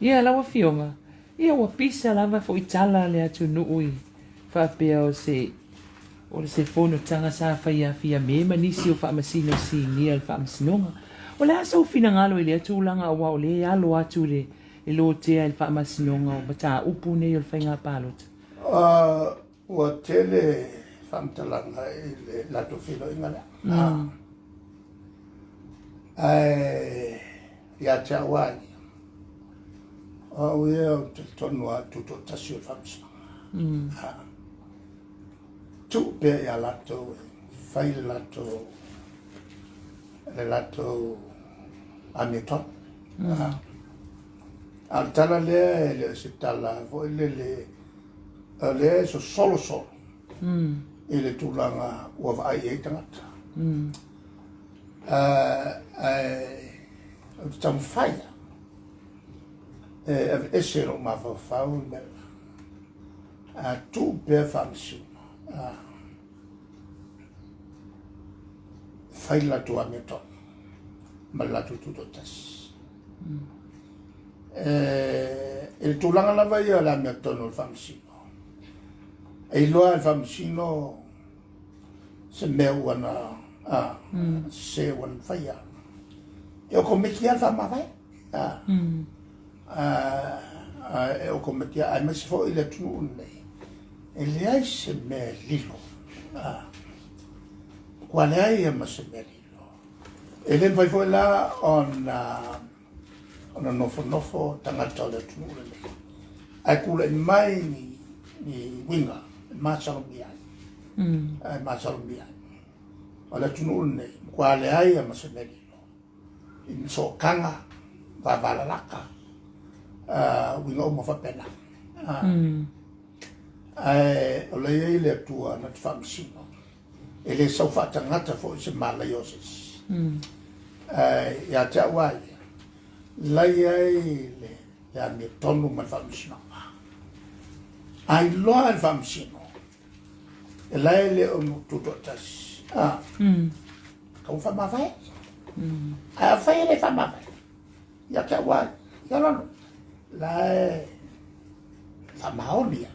Ia lawa fionga. Ia ua pisa lava fo itala le atu nui. Whapea o se fono tanga sa Fiame manisi o whaamasino si nia le whaamasinonga. O le asa o fina ngalo i le atu ulanga awa o le alo atu le lo tea le whaamasinonga o bata upu nei o le whainga palota. Ua tele whamtalanga i le lato fino ingana. Ia te awai. O ia o te tonua tuto tasi o whamsinonga. Tu pe ia lato, whai le lato amiton. Al tala lea e le se tala, vo le so solo. I le tūlanga ua vai e tangata. O te tamu faia. E se ro ma whau mera. Tu pe whamsiu. Whai latu a me ton. Ma latu tutotas. E tūlanga lava ia la me ton o whamsiu. E loa al whamsino se mea wana se wan whaia. E o ko meki al whamawai. E o ko meki ai masi fo i le tunu unei. E le ai se mea lilo. Kua le ai e ma se mea lilo. E le vai fo la ona nofo tangata o le tunu unei. Ai kula i mai ni winga. Masalumia. Masalumia. Ola tunu nei, kwa le ai ma se melilo. In so kanga va balalaka. Winga o fa pena. Ola ye le tua na famsino. Ele so fa tangata fo se malayosis. Ya ta wai. La ye le ya mi tonu ma famsino. Ai loa al famsino. E lai le o tutotas. Kau whamawai? A whai le whamawai. Ia kia wai. Ia lono. Lai whamaonia.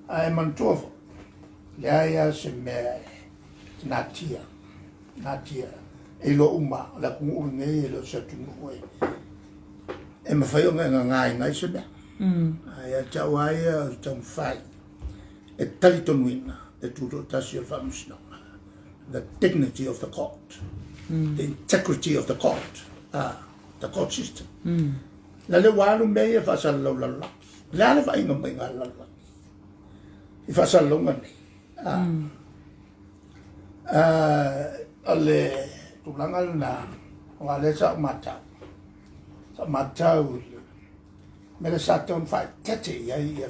Ai mantuofo. Le aia se mea natia. Natia. E lo uma. La kungu ngei e lo se tunu e. E ma whai o ngai se mea. Ai a tau aia o tau whai. E tali tonuina, e tūro tasi o whamusnonga. The dignity of the court. The integrity of the court. The court system. La le walu mea e whasala lau lala. Le ale wha inga mai ngā lala. I whasala lau ngani. Ale tūlanga na o ale sa matau. Sa matau mele sa taun whai tete iai e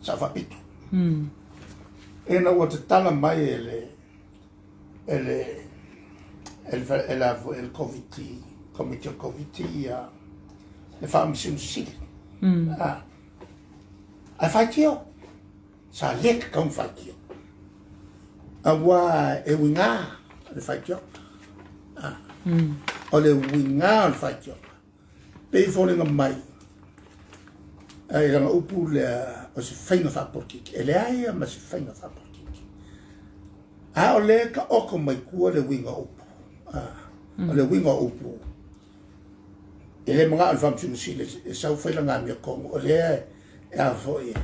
sa whapito. Ena ua te tala mai el comité o COVID le whaamisiu sili. Ai whaitio. Sa lek kaun whaitio. A wā e winga le whaitio. O le winga le whaitio. Pei wholenga mai. Ai ranga upu le o se whainga whapokiki. E le aia ma se whainga whapokiki. A o le ka oko mai kua le winga upu. O le winga upu. E le mga alwhamsiu sile e sau whaila ngā mea kongo. O le e a fo e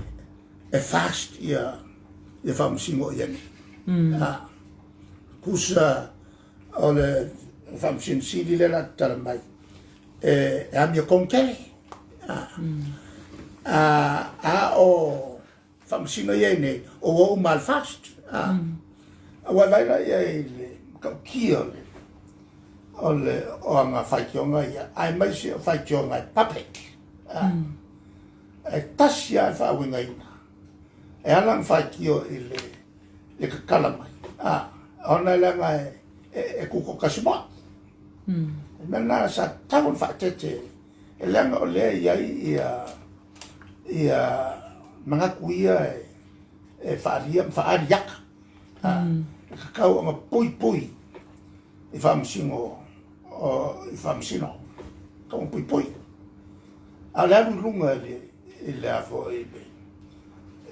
fast ia e whamsiu o iani. Kusa o le whamsiu sile le la tala mai. E a mea kongkele. O whamsino iei nei, o mal fast. A walaila iei le kia o anga whaikionga ia. Ai mai se o whaikionga public. E tasi ai whaawinga ina. E alang whaikio i le kakala mai. Ona langa e kuko kasimot. Mena sa taun whaatete. E langa o lea iai ia mga kuia e whaariaka. Kakau anga pui i whaamsino. Kau pui. ala lunga le afo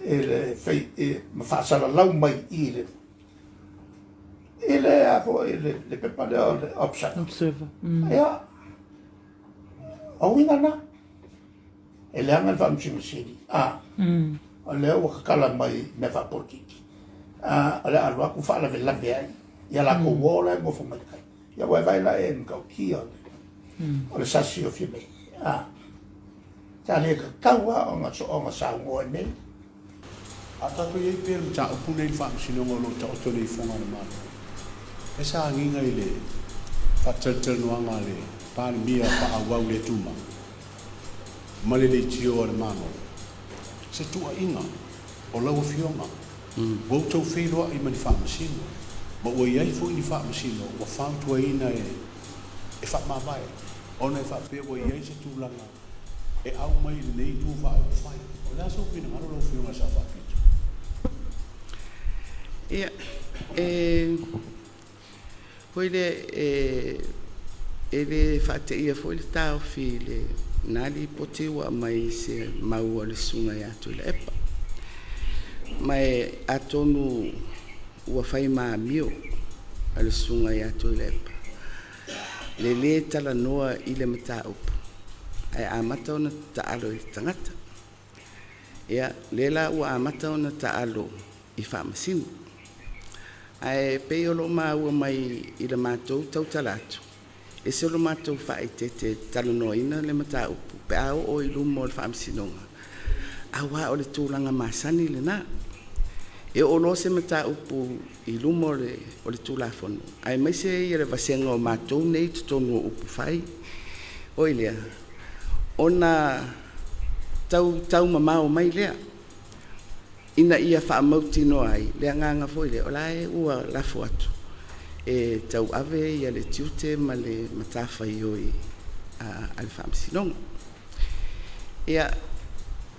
ele fei mafasala lau mai ele afo le pepa le observer ya awinga na ele anga fa msimisiri ale o kala mai me fa porkiki ale alwa ku fa la vela be ya la ko wola mo fo mai ya vai la en ka kia ole sasio Fiame tale ka kawa o nga sa ngoi me ata ko yei per cha o punei fa sino ngolo cha o tole fonga na ma esa nginga ile fa tel no anga le pa mia pa wa le tuma male le tio na mano se tu inga o la fionga bo to filo I man fa sino ma o yei fo ni fa sino o fa tu ina e fa ma vai ona fa pe o yei se tu langa e au mai nei tu fa fai o la so pina ngalo lo fionga sa fa ia poile ele fate ia foi tau file nali potewa mai se mau o le sunga ya tu le epa mai atonu ua fai ma mio ale sunga ya tu le epa le tala noa I le mata upu ai amata ona taalo I tangata ia lela ua amata ona taalo I whamasinu ai pe o lo mau mai I le matou tau talatu e se lo matou fai te talanoina le mata upu pe au o I lumo le whaamsinonga awa o le tūlanga masani le na e o lo se mata upu I lumo o le tūlafono ai mai se I le vasenga o matou nei tutonu upu fai o ilea ona tau mamao mai lea ina ia whaamauti no ai, lea nganga foi le, o lae ua lafo atu. E tau ave ia le tiute ma le matafa ioi al whaamsinonga. Ia,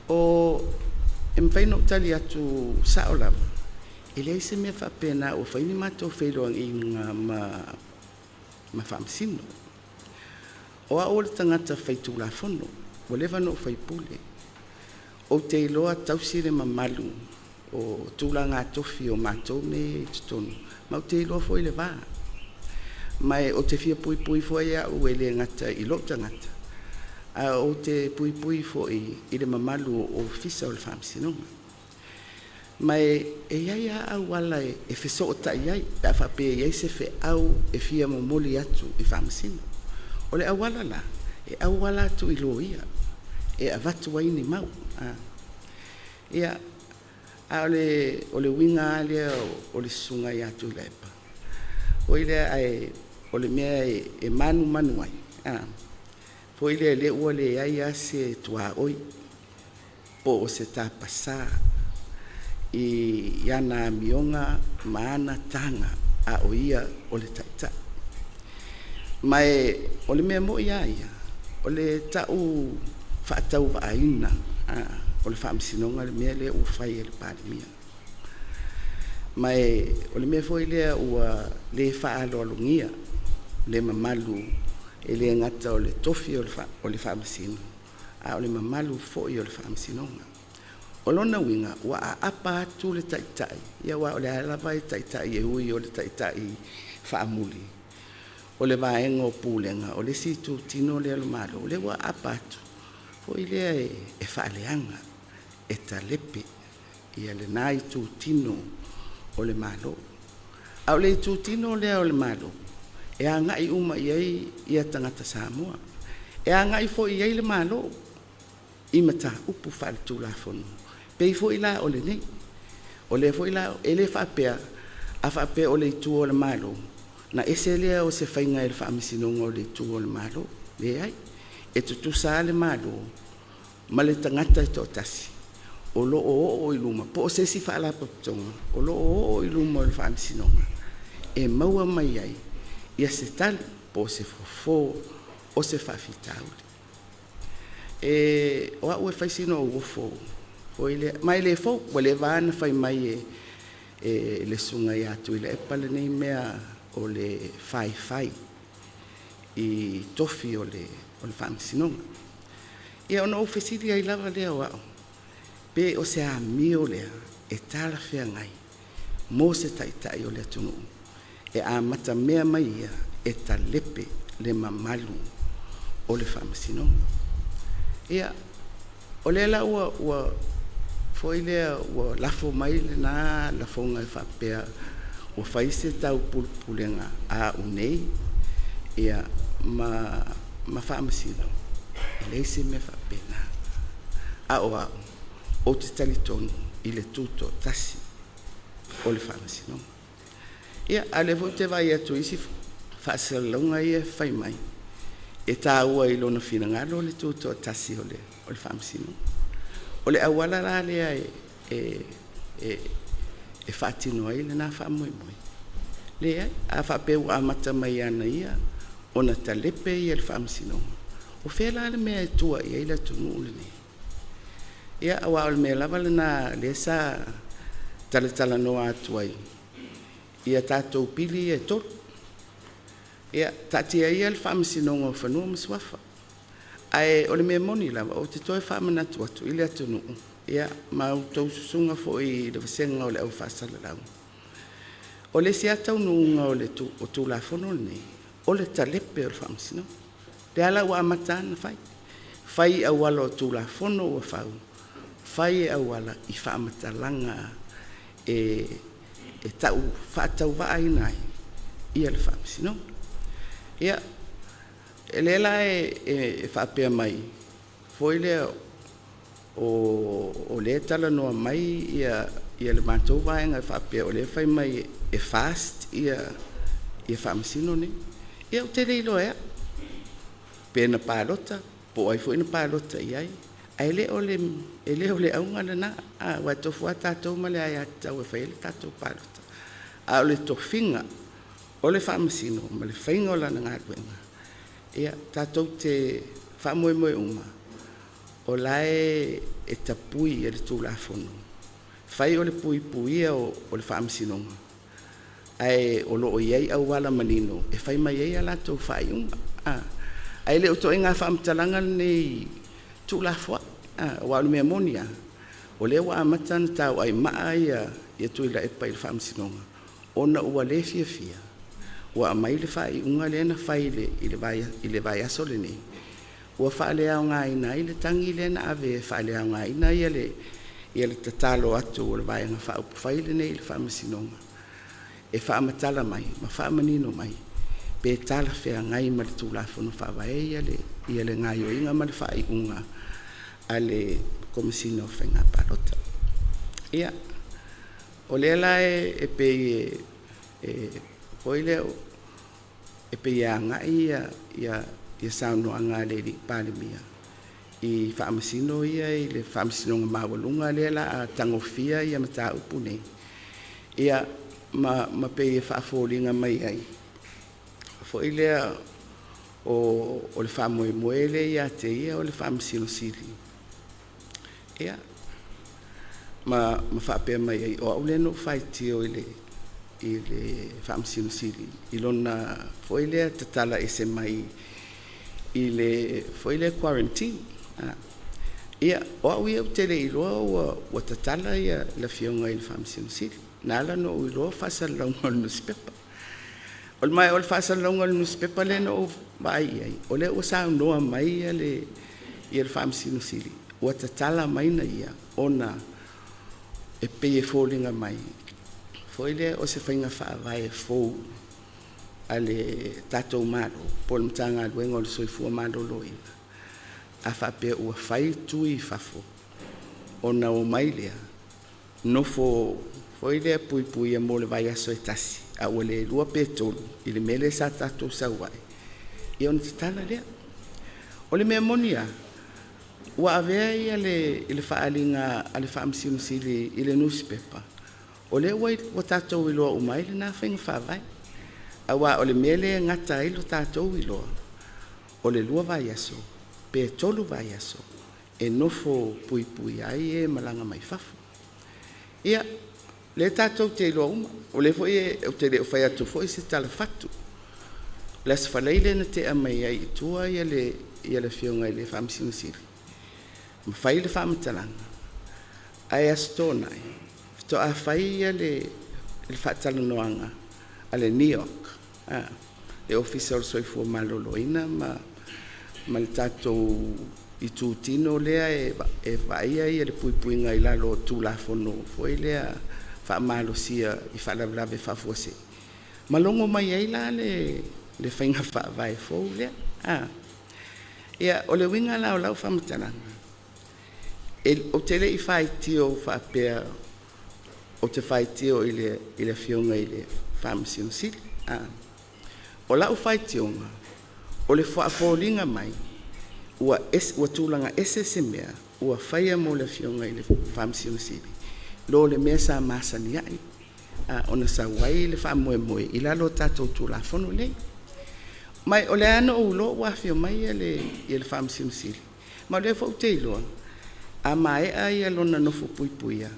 o mwhaino tali atu saolava, e lea se mea whapena o whaini mato whairoang I ngā ma whaamsino. O a ole tangata whaitu la fono, o lewa no whaipule. O te iloa tausire mamalu o tula ngā tofi o mātou ne tutonu. Ma o te iloa foi le vā. Mai o te fia pui pui foi a ue le ngata I lo tangata. A o te pui pui foi I le mamalu o fisa o le whaamsinonga. Mai e iai a au wala e wheso o ta iai, a whape iai se whe au e fia momoli atu I whaamsino. O le au wala la, e au wala atu I lo ia. E avatu waini mau ia a o le winga alia o le sunga ia tu lepa o ile ai o le mea e manu ai po ile le ua le ai se tua oi po o se tapasa I yana mionga maana tanga a o ia o le taita mai o le mea mo ia o le tau whaatau waaina o le whaamsinonga le mea le ua whai e le pālimia. Mai o le mea foi lea ua le whaaloalungia le mamalu e le ngata o le tofi o le whaamsino a o le mamalu foi o le whaamsinonga. O lona winga ua a apa atu le taitai ia wa o le alava e taitai e hui o le taitai whaamuli o le vaenga o pūlenga o le situ tino le alumalo o le ua apa atu o ilea e whaaleanga e talepe ia le nai tu tino o le malo. Au le tu tino lea o le malo e a ngai uma iai ia tangata Samoa. E a ngai fo iai le malo I mata upu whare tu la fono. Pei fo ila o le nei. O le fo ila e le whapea a whapea o le tu o le malo. Na ese lea o se whainga e le whaamisinonga o le tu o le malo. Le ai. E tutu sa le malo ma le tangata I tō tasi o lo o I luma po o se si whaala paputonga o lo o I luma o le whaamisinonga e maua mai ai ia se tali po o se fofo o se whawhitauli e o a ue whaisino o wofo o ile mai le fo o le vāna whai mai e le sunga I atu I le epale nei mea o le whai I tofi o le whaamisinonga Ia ona o fesili ai lava lea wao. Pe o se a mio lea e tala fea ngai. Mo se taitai o lea tunu. E a mata mea mai ia e ta lepe le mamalu o le whamasino. Ia, o lea la ua foi lea ua lafo mai le na lafonga e whapea ua whaise tau pulpulenga a unei. Ia, ma whamasino. Leise me whapena. A o te talitonu i le tuto tasi o le whamasino. Ia, a le vo te vai atu isi whaasalonga ia whai mai. E tā ua i lona whina ngalo le tuto tasi o le whamasino. O le awala la lea e whaatino ai le nā whaamoi moi. Lea, a whapeu a mata mai ana ia o na talepe ia le whamasino. O whela le mea e tua ia i la tunu ule ne. Ia awa o le mea lava le nā le sa talatala noa atu ai. Ia tātou pili e tolu. Ia tatia ia le whaamasinonga o whanua masuafa. Ai o le mea moni lava o te toi whaamanatu atu i le atunu. Ia mau tau susunga fo i le vasenga o le au whaasala lau. O le si atau nuunga o le o tūlafono nei. O le talepe o le whaamasinonga. Le ala ua amatana whai. Whai awala o tūlafono ua whau. Whai awala i whaamatalanga e tau whaatau waai nai ia le whaamasinonga. Ia, e lela e whaapea mai. Foi lea o le tala noa mai ia le mātou vaenga e whaapea o le whai mai e fast ia whaamasino ne. Ia o te reilo ea. Pena pālota, po ai foi na pālota iai. Ai le o le aunga na a wa tofu tātou ma le ai atau e whaile tātou pālota. A o le tofinga o le whaamasino, ma le whainga o lana ngā ruenga. Ia, tātou te whaamoemoe uma. O lae e tapui e le tūlafono. Whai o le puipuia o le whaamasinonga. Ai o loo iei au wala manino. E whai mai ei a lātou whaiunga. Ai le uto inga whaamtalanga nei tūlafua. Wa o mea monia. O le wa amatana tau ai maa ia tuila e pai le whaamasinonga. Ona ua le fia. Ua mai le whai unga le na whai i le vai aso le nei. Ua wha le au ngā ina i le tangi le na ave wha le au ngā ina i le tatalo atu o le vai ngā wha upu whai le nei le whaamasinonga. E wha amatala mai, ma wha amanino mai. Pe tala whea ngai ma le tūlafono whawae i le ngai o inga ma le whai unga a le komisina o whainga parota. Ia, o le la e pe poileo e pe ia ngai ia sauno anga le li palemia. I whaamasino ia i le whaamasinonga mawalunga le la a tangofia ia mata upune. Ia ma pe e whaafolinga mai ai. Fo ilea o le whaamoe le ia te ia o le whaamasino siri. Ia, ma whaapea mai ai o aule no whaitio i le whaamasino siri. I lona fo ilea tatala e se mai i le fo ilea quarantine. Ia, o au ia te le iloa ua tatala ia la fionga i le whaamasino siri. Nala no iloa whaasalaunga no spepa. O le mai o le whaasalaunga no spepa le no vai ai. O le ua sao noa mai ia le whaamasino siri. Ua tatala mai na ia ona e peye fōlinga mai. Fo ile o se whainga whaavai e fōu a le tātou maro. Po le mtanga luenga o le soifua maro loina. A whapea ua whai tui whafo. Ona o mai lea. No fo ile pui mo le vai aso e tasi. A ua le lua petolu. I le mele sa tātou sauai. I ona titala lea. O le mea monia. Ua avea ia le whaalinga a le whaamasino sili i le newspaper. O le ua tātou iloa umai le nā whainga whaavai. Awa o le mele ngata ilo tātou iloa. O le lua vai aso. Pe tolu vai aso. E nofo pui ai e malanga mai whafu. Ia, le tātou te iloa uma. O le foi e te leo whai atu foi se tala fatu. Las whaleile na te amai ai tua ia le fionga i le whaamisino siri. mawhai le whaamatanga. Ai astona ai. To a whai le whaatalanoanga a le New York. Le official soifua maloloina ma le tātou I tūtino lea e vaia ia le puipuinga I lalo tūlafono foi lea whaamalosia I whaalawelawe whafuase. Malongo mai ai la le whainga whaavai fau lea. Ia o le winga lau whamatananga. O te le I whaitio whaapea o te whaitio I le fionga I le whaamasiona sili. O lau whaitionga o le whaafolinga mai ua tūlanga ese se mea ua whaia mo le fionga I le whaamasiona sili. Lo le mea sa masani ai. Ona sa wai le whaamoemoe I lalo tātou tūlafono nei. Mai o le ano o ulo ua whio mai le whaamasiona sili. Ma le whau te iloa. A mai ai alona nofo puipuia.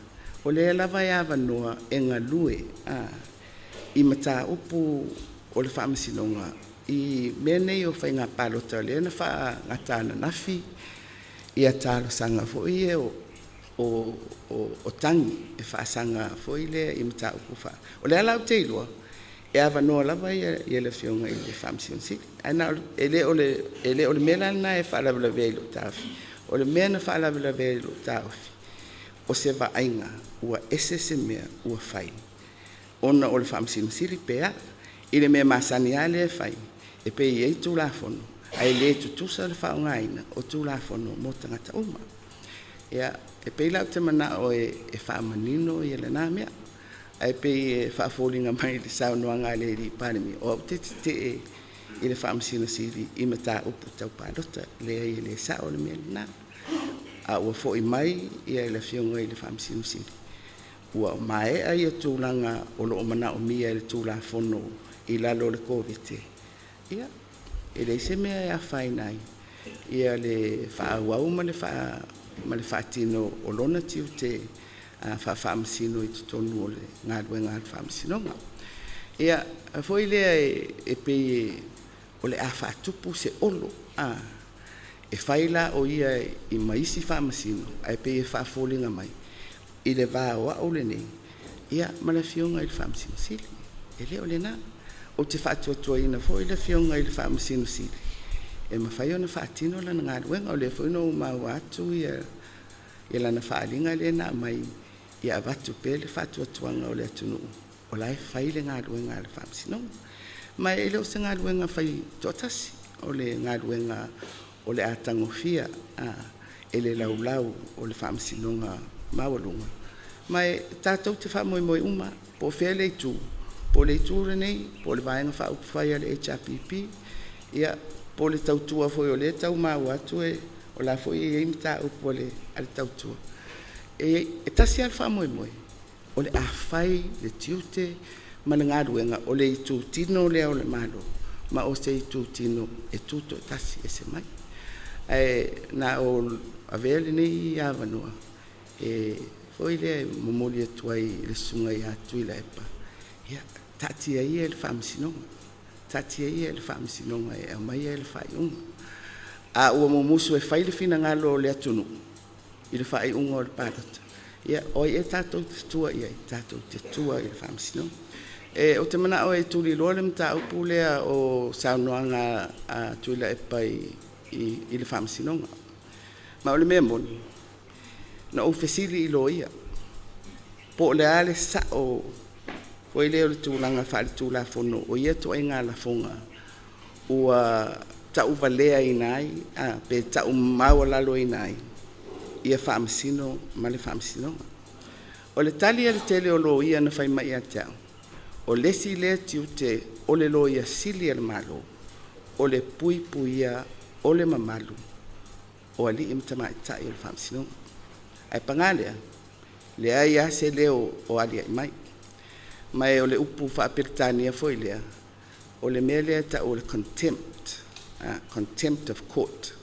O le lava ia wanoa e ngā lue. I mata upu o le whaamasinonga. I mea nei o whai ngā pālota le na wha ngā tāna nafi. I a tālo sanga fo I o tangi e faasaga foi le I mata upu wha. O le alau te iloa. E a wanoa lava ia le fionga I le whaamasiona sili. Ana ele o le mea na e whaalawelawe I lo tāwhi. O le mea na whaalawelawe I lo tāwhi. O se waainga ua ese se mea ua whai. Ona o le whaamasiona sili pea. I le mea masani a le whai. E pe I tūlafono. Ai le tutusa le whaongaina o tūlafono mo tangata uma. Ia e pe lau te mana o e whaamanino I le nā mea. Ai pe e whaafolinga mai le saunoanga le ri pāremi. O au te I le whaamasiona sili I mata upu tau pārota le ai le sao le mea le nā. A ua fo I mai ia le fionga I le whaamasiona sili. Ua mai ai a tūlanga o lo mana o mia le tūlafono I lalo le COVID. Ia, e le se mea e a whai nai. Ia le whaawau ma le whaatino o lona tiu te whaamasino I tutonu o le ngādua ngād whaamasinonga. Ia, a foi lea e pe o le a whaatupu se olo. E whaila o ia I maisi whaamasino. A pe e whaafolinga mai. I le vāoa o le nei. Ia, ma le fionga I le whaamasino sili. E leo le nā. O te whaatuatua ina fo I le fionga I le whaamasino sili. E mawhai ona whaatino lana ngāruenga o le whaino o mau atu ia lana whaalinga le nā mai ia avatu pe le whaatuatuanga o le atunu. O lai whai le ngāruenga le whaamasinonga. Mai e leo se ngāruenga whai tōtasi o le ngāruenga o le atangofia e le laulau o le whaamasinonga mawalunga. Mai tātou te whaamoemoe uma po whea le tū. Po le tūra nei, po le vaenga whaupwhaia le HRPP, ia po le tautua foi o le tau mau atu o la foi e imta upo le ale tautua. E tasi al whamoemoe, o le awhai, le tiute, ma le ngāruenga, o le I tūtino lea o le malo, ma o se I tūtino e tūto tasi e se mai. Na o avele nei I awanoa, foi le momoli atuai le sunga I atu I la epa. Ia, tatia ia le whaamasinonga. Tatia ia le whaamasinonga e au mai le whaiunga. A ua momusu e whaile whina ngalo le atunu. I le whaiunga o le pārata. Ia, oi e tātou te tua ia, tātou te tua I le whaamasinonga. O te mana o e tūli loa le mta upu lea o saunoanga a tuila e pai I le whaamasinonga. Ma o le mea moni. Na o fesili I lo ia. Po le ale sa o o I leo le tūlanga whaare tūlafono o ia to e ngā lafoga ua tau valea I nai, pe tau maua lalo I nai, ia whaamasino ma le whaamasinonga. O le tali a le tele o lo ia na whai mai a tau, o lesi lea tiu te o le lo ia sili al malo, o le pui puia o le mamalu, o ali imtama I tai o le whaamasinonga. Ai pangalea, le ai a se leo o ali ai mai. Mai o le upu whaapirtania foi lea, o le mea lea ta o le contempt of court,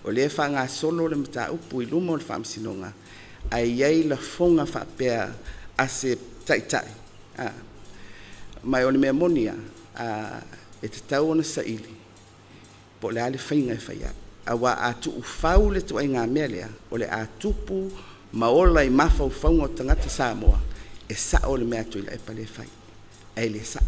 o lea wha ngā solo le mta upu I luma o le whaamasinonga, ai iei la fonga whaapea a se tai. Mai o le mea monia, e te tau ona sa ili, po le ale whainga e whaia, awa atu ufau le tu inga mea o le atupu maola I mafa ufau o tangata Samoa e sa o le mea tuila e pale fai ai le sa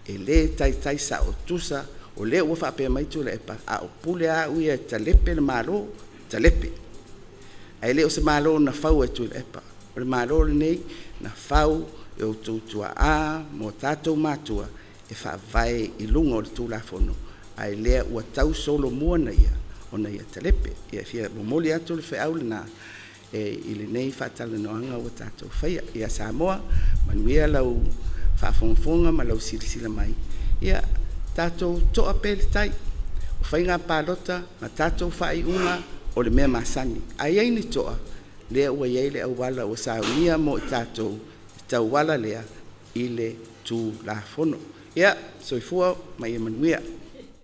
e le tai sa o tusa o le ua whapea mai tuila e pa a o pule a uia e talepe le malo talepe ai le o se malo na fau e tuila e pa o le malo le nei na fau e o tūtua a mo tātou mātua e whaavai I lunga o le tūlafono ai lea ua tau solo mua na ia o na ia talepe ia fia momoli atu le whaau le nā I le nei whaatala noanga o tātou whaia ia Samoa manuia lau whaafonga ma lau sirisila mai ia tātou toa pele tai o whainga pālota ma tātou whai unga o le mea masani ai ai ni toa lea ua iei le au wala o saunia mo tātou tau wala lea I le tūlafono ia soifua mai e manuia